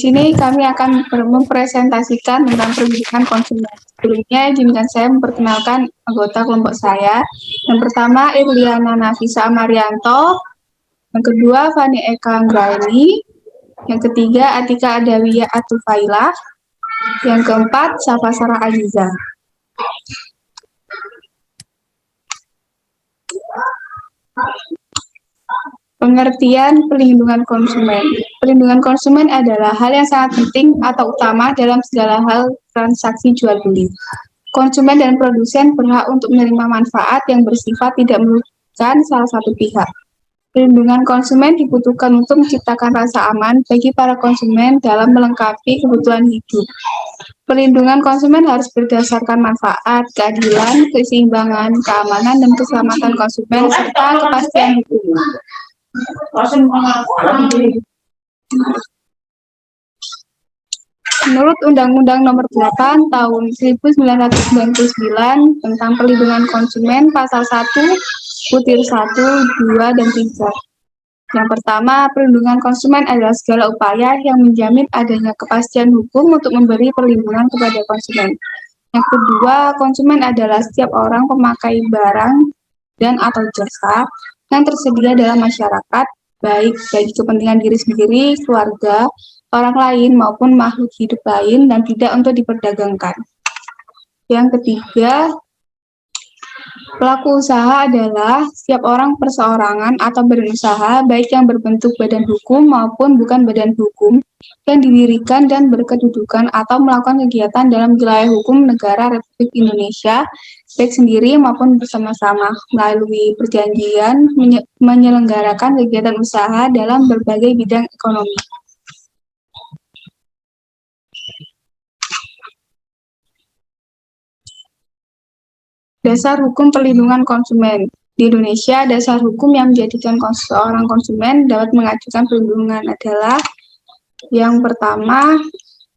sini kami akan mempresentasikan tentang perlindungan konsumen. Sebelumnya, izinkan saya memperkenalkan anggota kelompok saya. Yang pertama, Irliana Nafisa Marianto. Yang kedua, Fani Eka Anggraini. Yang ketiga, Atika Adawiyah Atufailah. Yang keempat, Safa Sarah Aziza. Pengertian perlindungan konsumen. Perlindungan konsumen adalah hal yang sangat penting atau utama dalam segala hal transaksi jual beli. Konsumen dan produsen berhak untuk menerima manfaat yang bersifat tidak merugikan salah satu pihak. Perlindungan konsumen dibutuhkan untuk menciptakan rasa aman bagi para konsumen dalam melengkapi kebutuhan hidup. Perlindungan konsumen harus berdasarkan manfaat, keadilan, keseimbangan, keamanan, dan keselamatan konsumen, serta kepastian hukum. Menurut Undang-Undang Nomor 8 Tahun 1999 tentang Perlindungan Konsumen Pasal 1, Butir 1, 2, dan 3. Yang pertama, perlindungan konsumen adalah segala upaya yang menjamin adanya kepastian hukum untuk memberi perlindungan kepada konsumen. Yang kedua, konsumen adalah setiap orang pemakai barang dan atau jasa yang tersedia dalam masyarakat, baik bagi kepentingan diri sendiri, keluarga, orang lain, maupun makhluk hidup lain, dan tidak untuk diperdagangkan. Yang ketiga, pelaku usaha adalah setiap orang perseorangan atau badan usaha, baik yang berbentuk badan hukum maupun bukan badan hukum, yang didirikan dan berkedudukan atau melakukan kegiatan dalam wilayah hukum negara Republik Indonesia, baik sendiri maupun bersama-sama, melalui perjanjian menyelenggarakan kegiatan usaha dalam berbagai bidang ekonomi. Dasar hukum perlindungan konsumen. Di Indonesia, dasar hukum yang menjadikan seorang konsumen dapat mengajukan perlindungan adalah yang pertama,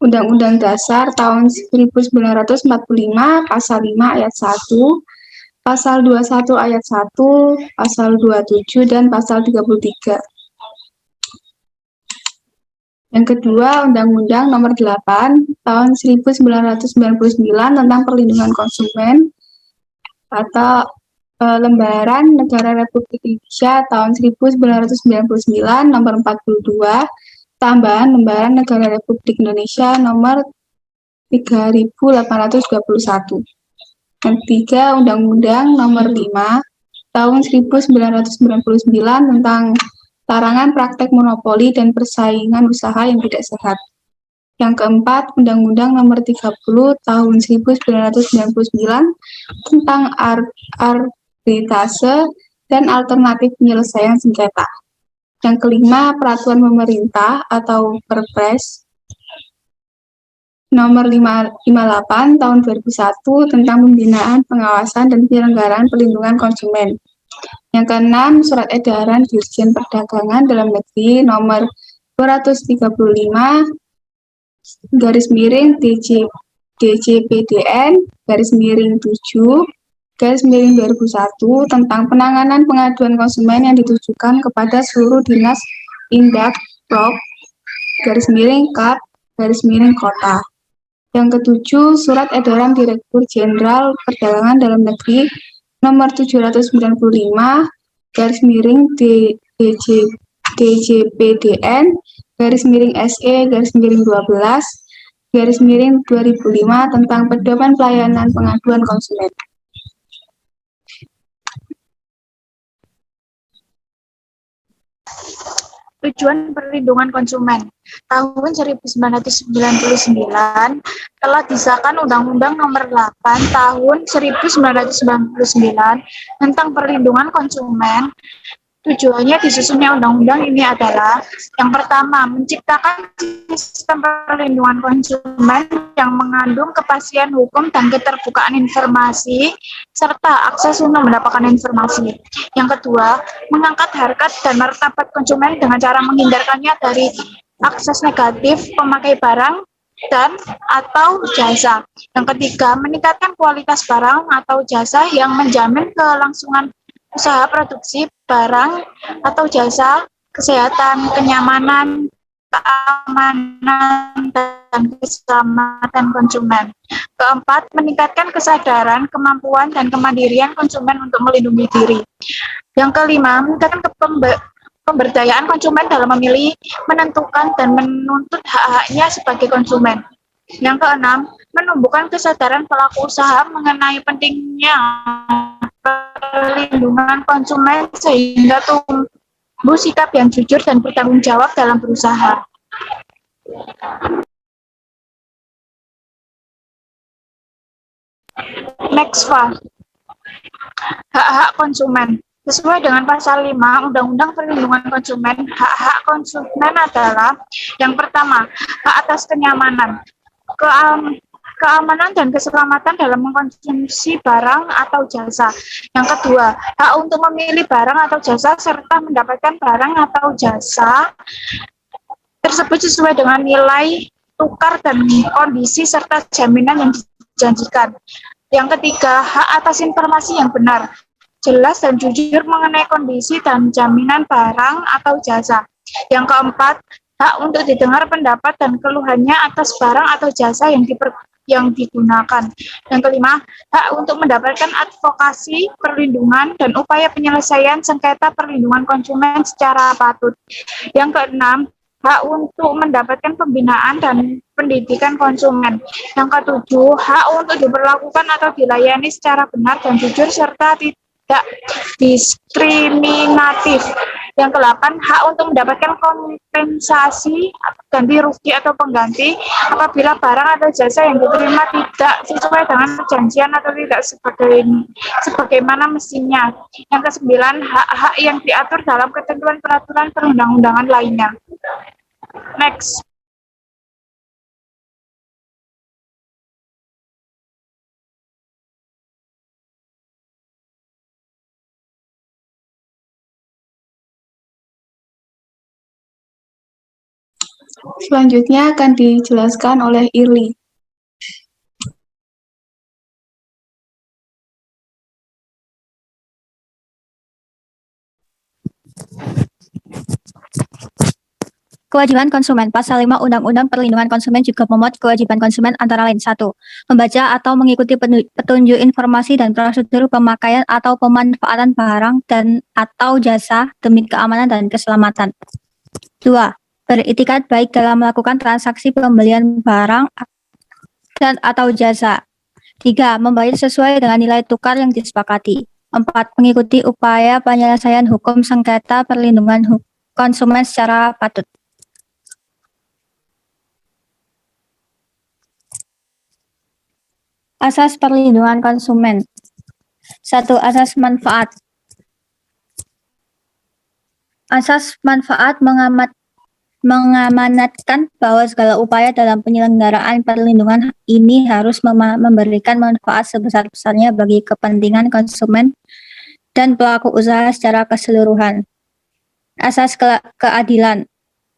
Undang-Undang Dasar tahun 1945, Pasal 5 ayat 1, Pasal 21 ayat 1, Pasal 27, dan Pasal 33. Yang kedua, Undang-Undang Nomor 8 tahun 1999 tentang Perlindungan Konsumen atau Lembaran Negara Republik Indonesia tahun 1999 nomor 42, tambahan Lembaran Negara Republik Indonesia nomor 3821. Yang ketiga, Undang-Undang Nomor 5 tahun 1999 tentang larangan praktek monopoli dan persaingan usaha yang tidak sehat. Yang keempat, Undang-Undang Nomor 30 tahun 1999 tentang arbitrase dan alternatif penyelesaian sengketa. Yang kelima, Peraturan Pemerintah atau Perpres Nomor 558 tahun 2001 tentang pembinaan, pengawasan, dan penyelenggaraan perlindungan konsumen. Yang keenam, Surat Edaran Dirjen Perdagangan Dalam Negeri Nomor 235 DJPDN /7/2001 tentang penanganan pengaduan konsumen yang ditujukan kepada seluruh dinas Indak Prop /Kap /Kota. Yang ketujuh, Surat Edaran Direktur Jenderal Perdagangan Dalam Negeri Nomor 795 DJPDN /SE/12/2005 tentang pedoman pelayanan pengaduan konsumen. Tujuan perlindungan konsumen. Tahun 1999 telah disahkan Undang-Undang Nomor 8 Tahun 1999 tentang perlindungan konsumen. Tujuannya disusunnya undang-undang ini adalah yang pertama, menciptakan sistem perlindungan konsumen yang mengandung kepastian hukum dan keterbukaan informasi serta akses untuk mendapatkan informasi. Yang kedua, mengangkat harkat dan martabat konsumen dengan cara menghindarkannya dari akses negatif pemakai barang dan atau jasa. Yang ketiga, meningkatkan kualitas barang atau jasa yang menjamin kelangsungan usaha produksi barang atau jasa, kesehatan, kenyamanan, keamanan dan keselamatan konsumen. Keempat, meningkatkan kesadaran, kemampuan, dan kemandirian konsumen untuk melindungi diri. Yang kelima, meningkatkan pemberdayaan konsumen dalam memilih, menentukan, dan menuntut hak-haknya sebagai konsumen. Yang keenam, menumbuhkan kesadaran pelaku usaha mengenai pentingnya perlindungan konsumen sehingga tumbuh sikap yang jujur dan bertanggung jawab dalam berusaha. Next file. Hak-hak konsumen. Sesuai dengan pasal 5 Undang-Undang Perlindungan Konsumen, hak-hak konsumen adalah yang pertama, hak atas kenyamanan, keamanan dan keselamatan dalam mengkonsumsi barang atau jasa. Yang kedua, hak untuk memilih barang atau jasa serta mendapatkan barang atau jasa tersebut sesuai dengan nilai tukar dan kondisi serta jaminan yang dijanjikan. Yang ketiga, hak atas informasi yang benar, jelas dan jujur mengenai kondisi dan jaminan barang atau jasa. Yang keempat, hak untuk didengar pendapat dan keluhannya atas barang atau jasa yang digunakan. Yang kelima, hak untuk mendapatkan advokasi, perlindungan, dan upaya penyelesaian sengketa perlindungan konsumen secara patut. Yang keenam, hak untuk mendapatkan pembinaan dan pendidikan konsumen. Yang ketujuh, hak untuk diperlakukan atau dilayani secara benar dan jujur serta tidak diskriminatif. Yang ke-8, hak untuk mendapatkan kompensasi, ganti rugi atau pengganti apabila barang atau jasa yang diterima tidak sesuai dengan perjanjian atau tidak sebagaimana mestinya. Yang ke-9, hak-hak yang diatur dalam ketentuan peraturan perundang-undangan lainnya. Next. Selanjutnya akan dijelaskan oleh Irly. Kewajiban konsumen. Pasal 5 Undang-Undang Perlindungan Konsumen juga memuat kewajiban konsumen antara lain 1. Membaca atau mengikuti petunjuk informasi dan prosedur pemakaian atau pemanfaatan barang dan atau jasa demi keamanan dan keselamatan. 2. Beriktikat baik dalam melakukan transaksi pembelian barang dan atau jasa. 3. Membayar sesuai dengan nilai tukar yang disepakati. 4. Mengikuti upaya penyelesaian hukum sengketa perlindungan konsumen secara patut. Asas perlindungan konsumen. 1. Asas manfaat. Asas manfaat mengamanatkan bahwa segala upaya dalam penyelenggaraan perlindungan ini harus memberikan manfaat sebesar-besarnya bagi kepentingan konsumen dan pelaku usaha secara keseluruhan. Asas keadilan.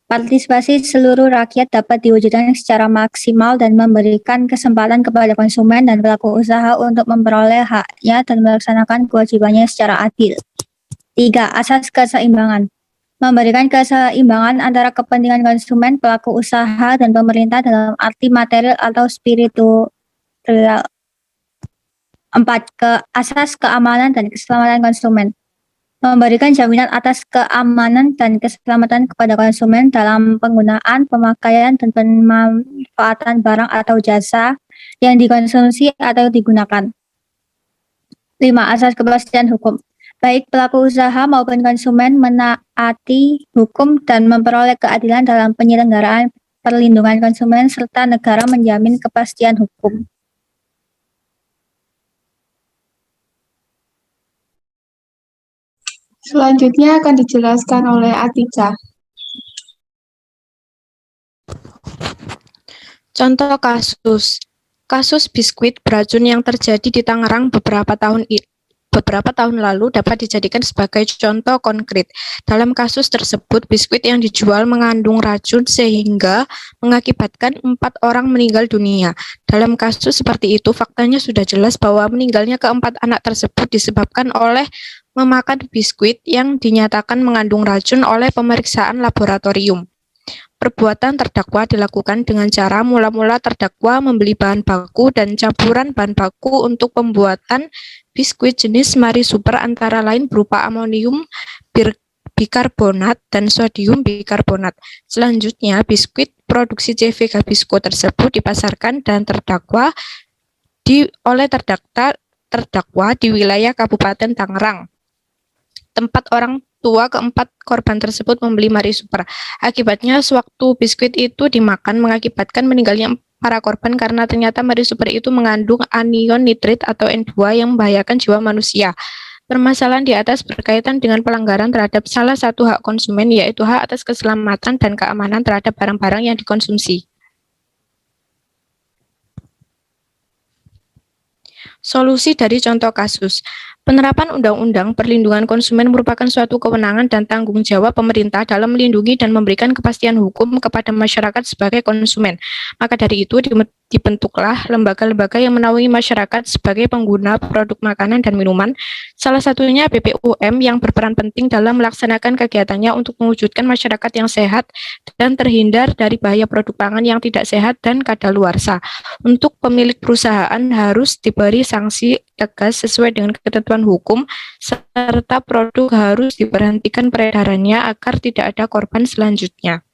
Partisipasi seluruh rakyat dapat diwujudkan secara maksimal dan memberikan kesempatan kepada konsumen dan pelaku usaha untuk memperoleh haknya dan melaksanakan kewajibannya secara adil. 3. Asas keseimbangan. Memberikan keseimbangan antara kepentingan konsumen, pelaku usaha, dan pemerintah dalam arti material atau spiritual. 4. Asas keamanan dan keselamatan konsumen. Memberikan jaminan atas keamanan dan keselamatan kepada konsumen dalam penggunaan, pemakaian, dan pemanfaatan barang atau jasa yang dikonsumsi atau digunakan. 5. Asas kepastian hukum. Baik pelaku usaha maupun konsumen menaati hukum dan memperoleh keadilan dalam penyelenggaraan perlindungan konsumen serta negara menjamin kepastian hukum. Selanjutnya akan dijelaskan oleh Atica. Contoh kasus biskuit beracun yang terjadi di Tangerang beberapa tahun lalu dapat dijadikan sebagai contoh konkret. Dalam kasus tersebut, biskuit yang dijual mengandung racun sehingga mengakibatkan 4 orang meninggal dunia. Dalam kasus seperti itu, faktanya sudah jelas bahwa meninggalnya keempat anak tersebut disebabkan oleh memakan biskuit yang dinyatakan mengandung racun oleh pemeriksaan laboratorium. Perbuatan terdakwa dilakukan dengan cara mula-mula terdakwa membeli bahan baku dan campuran bahan baku untuk pembuatan biskuit jenis Marie Super antara lain berupa amonium bikarbonat dan sodium bikarbonat. Selanjutnya, biskuit produksi CV Gavisco tersebut dipasarkan dan oleh terdakwa di wilayah Kabupaten Tangerang, tempat orang tua keempat korban tersebut membeli Marie Super. Akibatnya, sewaktu biskuit itu dimakan mengakibatkan meninggalnya para korban karena ternyata Marie Super itu mengandung anion nitrit atau N2 yang membahayakan jiwa manusia. Permasalahan di atas berkaitan dengan pelanggaran terhadap salah satu hak konsumen, yaitu hak atas keselamatan dan keamanan terhadap barang-barang yang dikonsumsi. Solusi dari contoh kasus. Penerapan Undang-Undang Perlindungan Konsumen merupakan suatu kewenangan dan tanggung jawab pemerintah dalam melindungi dan memberikan kepastian hukum kepada masyarakat sebagai konsumen. Maka dari itu dibentuklah lembaga-lembaga yang menaungi masyarakat sebagai pengguna produk makanan dan minuman, salah satunya BPOM yang berperan penting dalam melaksanakan kegiatannya untuk mewujudkan masyarakat yang sehat dan terhindar dari bahaya produk pangan yang tidak sehat dan kadaluarsa. Untuk pemilik perusahaan harus diberi sanksi tegas sesuai dengan ketentuan hukum, serta produk harus diberhentikan peredarannya agar tidak ada korban selanjutnya.